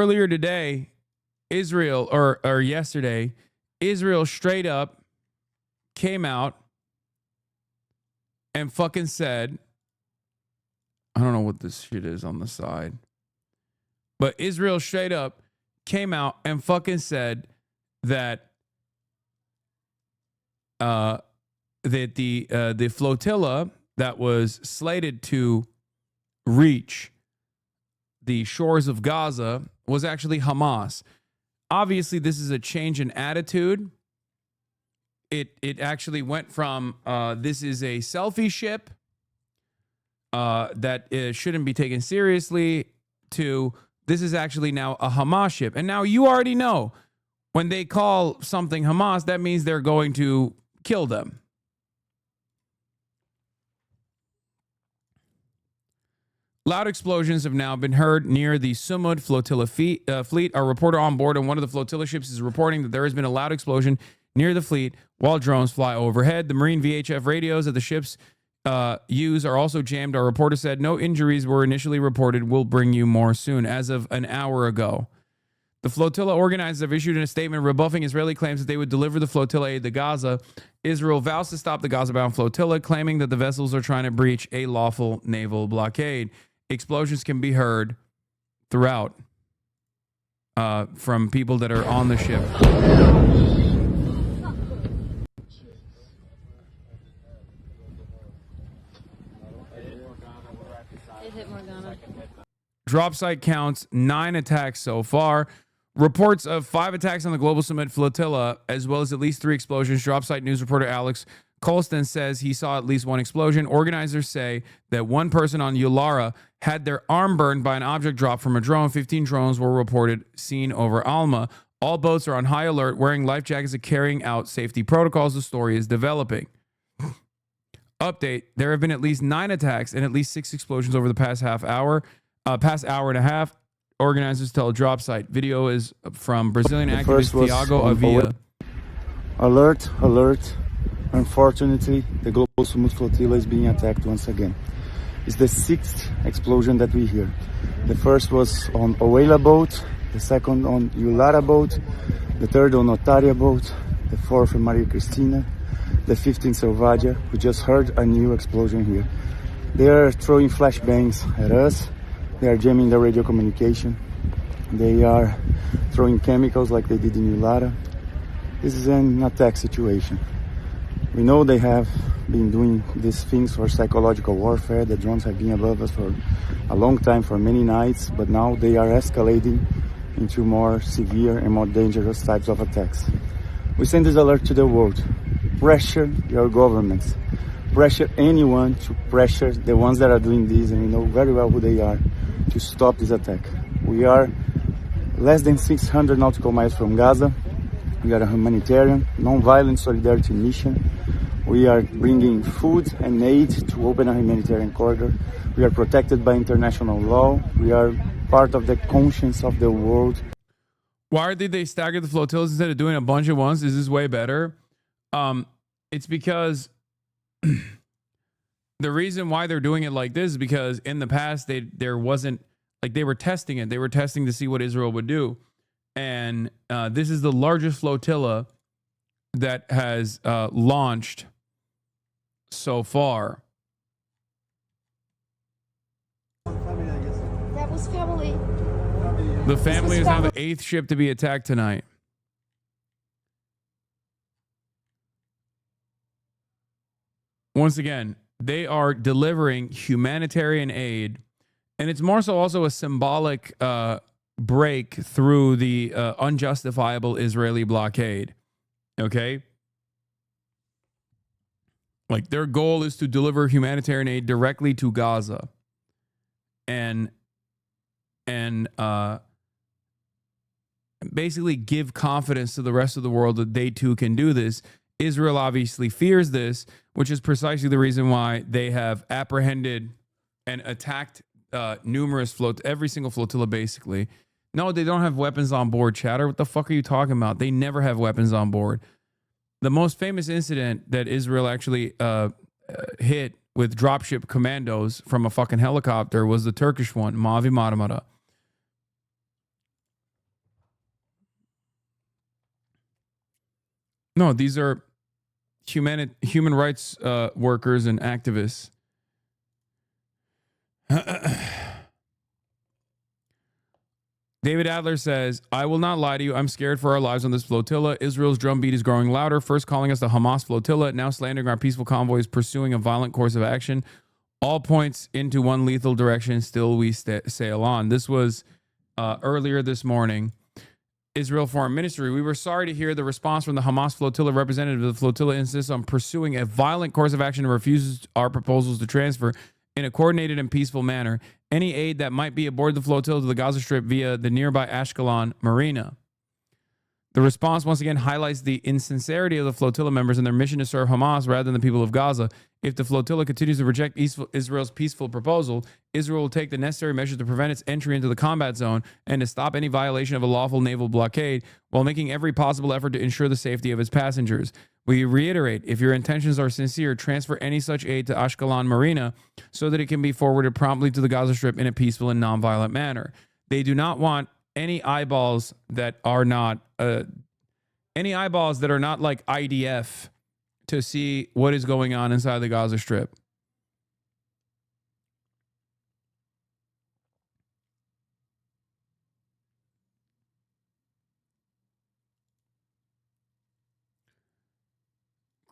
earlier today, Israel, or yesterday, Israel straight up came out and fucking said, I don't know what this shit is on the side, but Israel straight up came out and fucking said that the flotilla that was slated to reach the shores of Gaza was actually Hamas. Obviously, this is a change in attitude. It actually went from this is a selfie ship that shouldn't be taken seriously to this is actually now a Hamas ship. And now you already know when they call something Hamas, that means they're going to kill them. Loud explosions have now been heard near the Sumud Flotilla fleet. A reporter on board on one of the flotilla ships is reporting that there has been a loud explosion near the fleet while drones fly overhead. The Marine VHF radios that the ships use are also jammed. Our reporter said no injuries were initially reported. We'll bring you more soon. As of an hour ago, the flotilla organizers have issued a statement rebuffing Israeli claims that they would deliver the flotilla aid to Gaza. Israel vows to stop the Gaza-bound flotilla, claiming that the vessels are trying to breach a lawful naval blockade. Explosions can be heard throughout from people that are on the ship. Drop site counts 9 attacks so far. Reports of 5 attacks on the Global Summit Flotilla, as well as at least 3 explosions. Drop site news reporter Alex Colston says he saw at least 1 explosion. Organizers say that one person on Yulara had their arm burned by an object drop from a drone. 15 drones were reported seen over Alma. All boats are on high alert, wearing life jackets and carrying out safety protocols. The story is developing. Update: there have been at least 9 attacks and at least 6 explosions over the past hour and a half. Organizers tell a drop site. Video is from Brazilian activist Thiago Avila. Alert. Unfortunately, the Global Summit Flotilla is being attacked once again. It's the 6th explosion that we hear. The first was on Oela boat, the second on Yulara boat, the third on Otaria boat, the fourth on Maria Cristina, the 15th in Salvadia. We just heard a new explosion here. They are throwing flashbangs at us. They are jamming the radio communication. They are throwing chemicals like they did in Yulara. This is an attack situation. We know they have been doing these things for psychological warfare. The drones have been above us for a long time, for many nights, but now they are escalating into more severe and more dangerous types of attacks. We send this alert to the world. Pressure your governments. Pressure anyone to pressure the ones that are doing this, and we know very well who they are, to stop this attack. We are less than 600 nautical miles from Gaza. We are a humanitarian, non-violent solidarity mission. We are bringing food and aid to open a humanitarian corridor. We are protected by international law. We are part of the conscience of the world. Why did they stagger the flotillas instead of doing a bunch at once? Is this way better? It's because the reason why they're doing it like this is because in the past there wasn't, like, they were testing it. They were testing to see what Israel would do. And this is the largest flotilla that has launched so far. That was family. The family is now the 8th ship to be attacked tonight. Once again, they are delivering humanitarian aid, and it's more so also a symbolic break through the unjustifiable Israeli blockade. Okay? Like, their goal is to deliver humanitarian aid directly to Gaza. And basically give confidence to the rest of the world that they too can do this. Israel obviously fears this, which is precisely the reason why they have apprehended and attacked every single flotilla, basically. No, they don't have weapons on board, chatter. What the fuck are you talking about? They never have weapons on board. The most famous incident that Israel actually hit with dropship commandos from a fucking helicopter was the Turkish one, Mavi Marmara. No, these are human rights workers and activists. David Adler says, I will not lie to you. I'm scared for our lives on this flotilla. Israel's drumbeat is growing louder, first calling us the Hamas flotilla, now slandering our peaceful convoys, pursuing a violent course of action. All points into one lethal direction. Still we sail on. This was earlier this morning. Israel Foreign Ministry. We were sorry to hear the response from the Hamas flotilla representative. The flotilla insists on pursuing a violent course of action and refuses our proposals to transfer in a coordinated and peaceful manner any aid that might be aboard the flotilla to the Gaza Strip via the nearby Ashkelon Marina. The response once again highlights the insincerity of the flotilla members and their mission to serve Hamas rather than the people of Gaza. If the flotilla continues to reject Israel's peaceful proposal, Israel will take the necessary measures to prevent its entry into the combat zone and to stop any violation of a lawful naval blockade while making every possible effort to ensure the safety of its passengers. We reiterate, if your intentions are sincere, transfer any such aid to Ashkelon Marina so that it can be forwarded promptly to the Gaza Strip in a peaceful and nonviolent manner. They do not want any eyeballs that are not like IDF to see what is going on inside the Gaza Strip.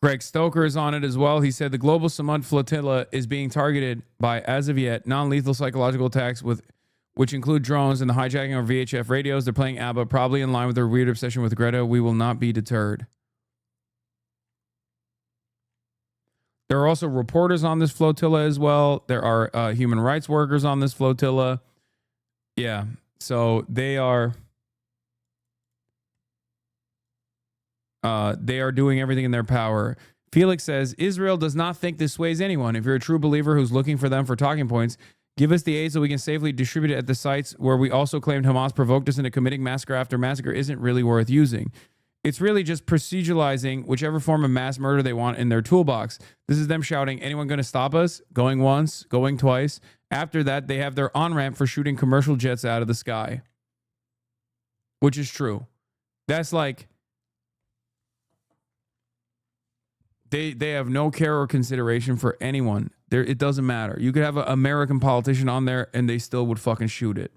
Greg Stoker is on it as well. He said the global Samud flotilla is being targeted by, as of yet, non-lethal psychological attacks which include drones and the hijacking of VHF radios. They're playing ABBA, probably in line with their weird obsession with Greta. We will not be deterred. There are also reporters on this flotilla as well. There are human rights workers on this flotilla. Yeah, so they are doing everything in their power. Felix says, Israel does not think this sways anyone. If you're a true believer who's looking for them for talking points, give us the aid so we can safely distribute it at the sites where we also claimed Hamas provoked us into committing massacre after massacre isn't really worth using. It's really just proceduralizing whichever form of mass murder they want in their toolbox. This is them shouting, anyone going to stop us? Going once, going twice. After that, they have their on-ramp for shooting commercial jets out of the sky. Which is true. That's like, they have no care or consideration for anyone. It doesn't matter. You could have an American politician on there and they still would fucking shoot it.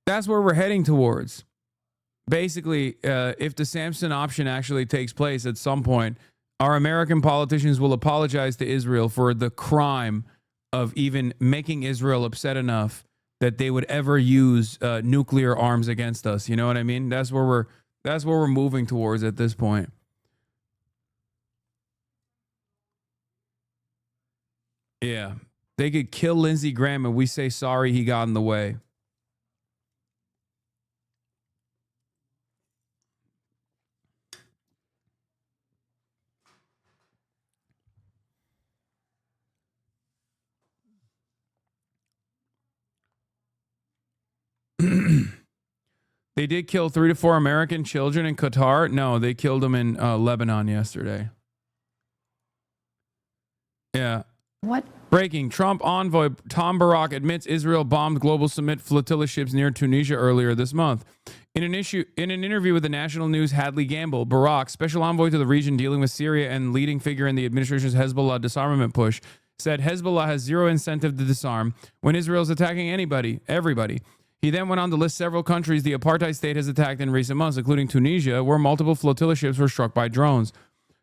That's where we're heading towards. Basically, if the Samson option actually takes place at some point, our American politicians will apologize to Israel for the crime of even making Israel upset enough that they would ever use nuclear arms against us. You know what I mean? That's where we're moving towards at this point. Yeah. They could kill Lindsey Graham and we say sorry he got in the way. They did kill 3 to 4 American children in Qatar. No, they killed them in Lebanon yesterday. Yeah. What? Breaking. Trump envoy Tom Barak admits Israel bombed global Summit flotilla ships near Tunisia earlier this month. In an interview with the national news Hadley Gamble, Barak, special envoy to the region dealing with Syria and leading figure in the administration's Hezbollah disarmament push, said Hezbollah has zero incentive to disarm when Israel is attacking everybody. He then went on to list several countries the apartheid state has attacked in recent months, including Tunisia, where multiple flotilla ships were struck by drones.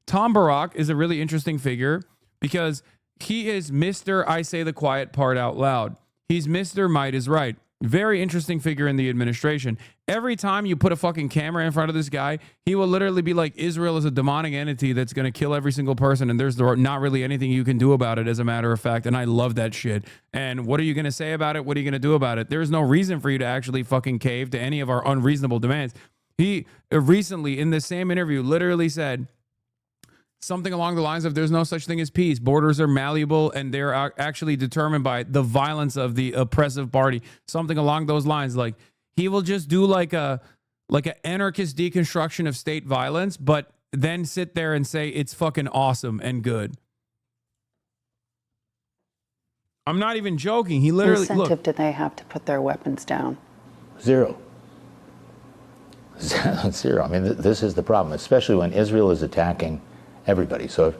Tom Barak is a really interesting figure because he is Mr. I say the quiet part out loud. He's Mr. Might is right. Very interesting figure in the administration. Every time you put a fucking camera in front of this guy, he will literally be like, Israel is a demonic entity that's going to kill every single person, and there's not really anything you can do about it, as a matter of fact. And I love that shit. And what are you going to say about it? What are you going to do about it? There's no reason for you to actually fucking cave to any of our unreasonable demands. He recently, in the same interview, literally said something along the lines of, there's no such thing as peace. Borders are malleable and they're actually determined by the violence of the oppressive party. Something along those lines. Like, he will just do like an anarchist deconstruction of state violence, but then sit there and say it's fucking awesome and good. I'm not even joking. He literally, what incentive do they have to put their weapons down? Zero. Zero. I mean, this is the problem, especially when Israel is attacking everybody. So if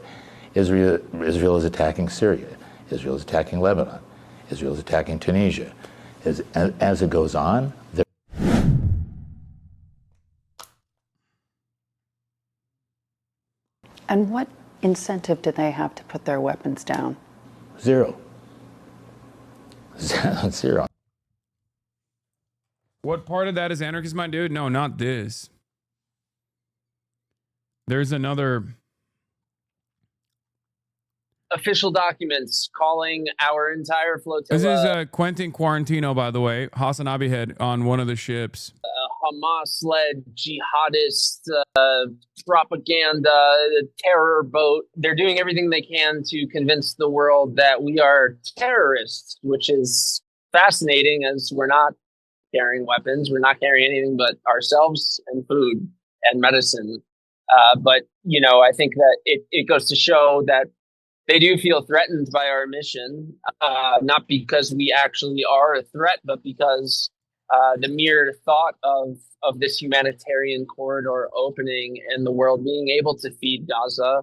Israel is attacking Syria, Israel is attacking Lebanon, Israel is attacking Tunisia. As it goes on, And what incentive do they have to put their weapons down? zero. Zero. What part of that is anarchist, my dude? No, not this. There's another. Official documents calling our entire flotilla. This is Quentin Quarantino, by the way, Hassan Abihed on one of the ships. Hamas-led jihadist propaganda, terror boat. They're doing everything they can to convince the world that we are terrorists, which is fascinating as we're not carrying weapons. We're not carrying anything but ourselves and food and medicine. But, you know, I think that it goes to show that they do feel threatened by our mission, not because we actually are a threat, but because the mere thought of this humanitarian corridor opening and the world being able to feed Gaza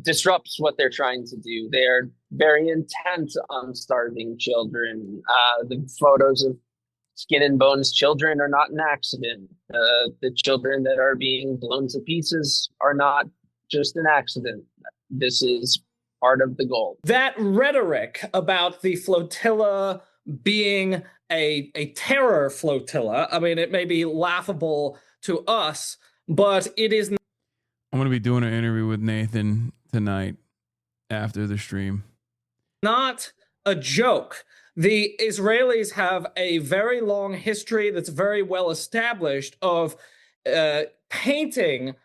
disrupts what they're trying to do. They're very intent on starving children. The photos of skin and bones children are not an accident. The children that are being blown to pieces are not just an accident. This is part of the goal. That rhetoric about the flotilla being a terror flotilla, I mean, it may be laughable to us, but it is. I'm going to be doing an interview with Nathan tonight after the stream. Not a joke. The Israelis have a very long history that's very well established of painting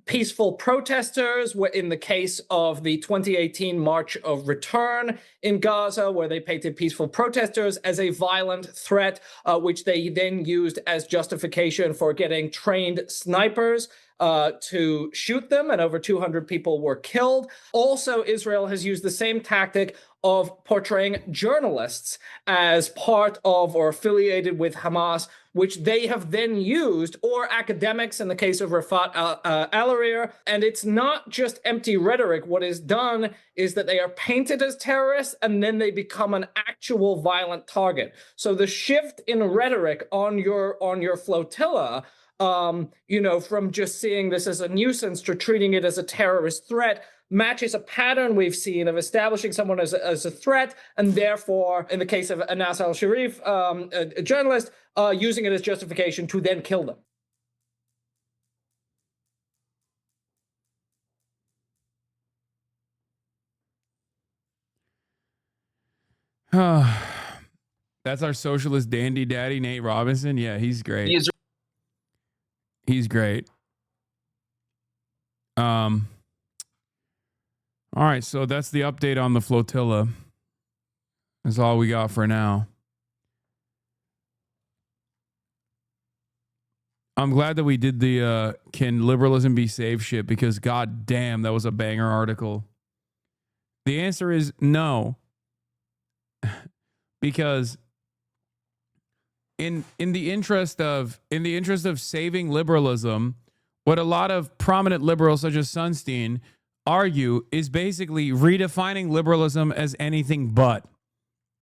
peaceful protesters, in the case of the 2018 March of Return in Gaza, where they painted peaceful protesters as a violent threat, which they then used as justification for getting trained snipers to shoot them, and over 200 people were killed. Also, Israel has used the same tactic of portraying journalists as part of or affiliated with Hamas, which they have then used, or academics in the case of Rafat al-Alarir. And it's not just empty rhetoric. What is done is that they are painted as terrorists and then they become an actual violent target. So the shift in rhetoric on your flotilla, you know, from just seeing this as a nuisance to treating it as a terrorist threat, matches a pattern we've seen of establishing someone as a threat, and therefore, in the case of Anas al-Sharif, a journalist, using it as justification to then kill them. That's our socialist dandy daddy, Nate Robinson. Yeah, he's great. He's great. All right, so that's the update on the flotilla. That's all we got for now. I'm glad that we did the can liberalism be saved shit, because god damn, that was a banger article. The answer is no. Because in the interest of saving liberalism, what a lot of prominent liberals such as Sunstein argue is basically redefining liberalism as anything but.